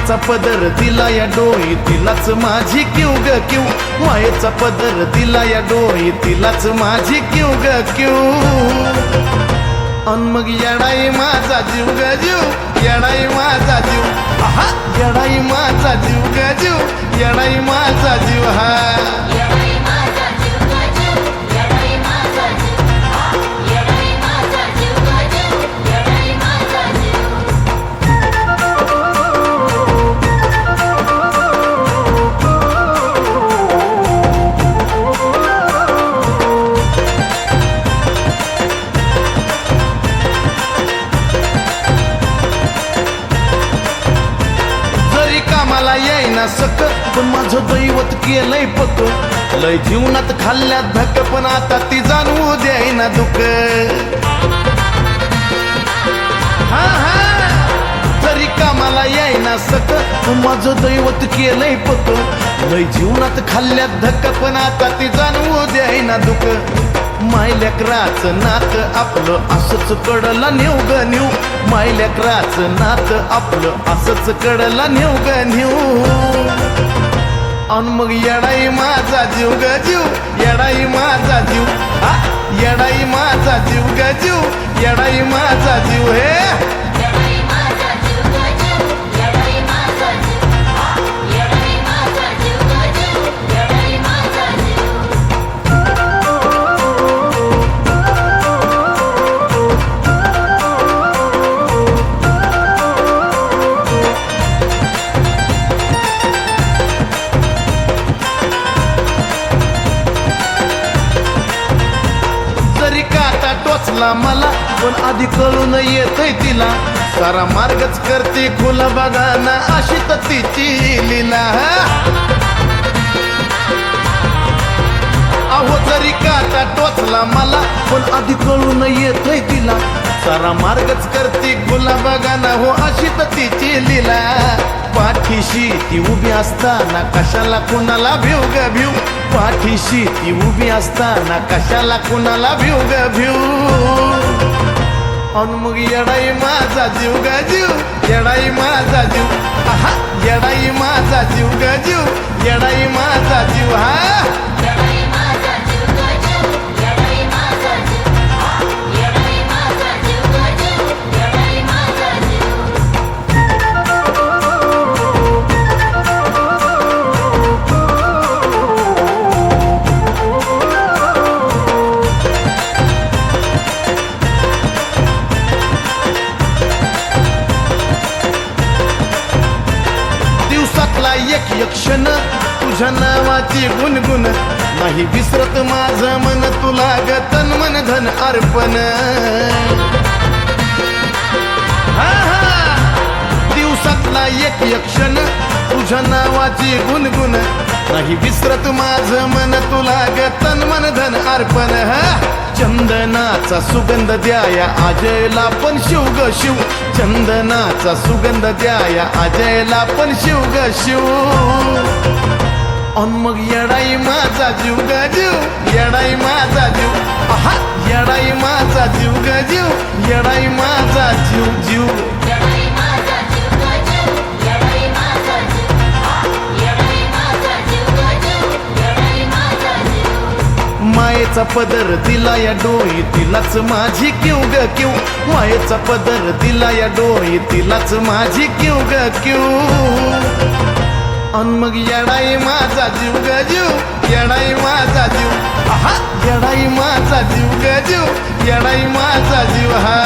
मायेचा पदर दिला या डोई तिलाच माझी क्यू ग क्यू मायेचा पदर दिला या डोई तिलाच माझी क्यू ग क्यू अन मग येडाई माझा जीव ग जीव येडाई माझा जीव आहा येडाई माझा जीव ग जीव येडाई माझा जीव हा मला येईना सक पण माझं दैवत केलंय पक लय जीवनात खाल्ल्यात धक पण आता ती जाणवू द्यायना दुःख हा हा जरी कामाला येईना सक पण माझं दैवत केलंय पक लय जीवनात खाल्ल्यात धक पण आता ती जाणवू द्यायना दुःख मायलेकराचं नात आपलं असंच कडला नेऊ ग नेऊ मायलेकराचं नात आपलं असंच कडला नेऊ ग नेऊ अन मग येडाई माझा जीव ग जीव येडाई माझा जीव हा येडाई माझा जीव ग जीव येडाई माझा जीव हे टोचला मला पण आधी कळून येतय तिला सारा मार्गच करते खुला बघाना अशी तर तिची लीला अहो जरी काटा टोचला मला पण आधी कळून येतय तिला सारा मार्गच करते खुला बघाना हो अशी तर तिची लीला पाठीशी ती उभी असताना कशाला कुणाला भिव ग भिव पाठीशी ती उभी असताना कशाला कुणाला भिव ग भिव अन मग येडाई माझा जीव ग जीव येडाई माझा जीव आहा येडाई माझा जीव ग जीव येडाई माझा जीव हा एक क्षण तुझ्या नावाची गुणगुण नाही विसरत माझं मन तुला ग तन मन धन अर्पण हा हा दिवसातला एक क्षण तुझ्या नावाची गुणगुण नाही विसरत माझं मन तुला ग तन मन धन अर्पण हा चंदनाचा सुगंध द्याया अजयला पण शिव ग शिव चंदनाचा सुगंध द्याया अजयला पण शिव ग शिव अन मग येडाई माझा जीव ग जीव येडाई माझा जीव आहा येडाई माझा जीव ग जीव येडाई माझा जीव जीव मायेचा पदर दिला या डोई तिलाच माझी क्यू ग क्यू मायेचा पदर दिला या डोई तिलाच माझी क्यू ग क्यू अन मग येडाई माझा जीव ग जीव येडाई माझा जीव आहा येडाई माझा जीव ग जीव येडाई माझा जीव हा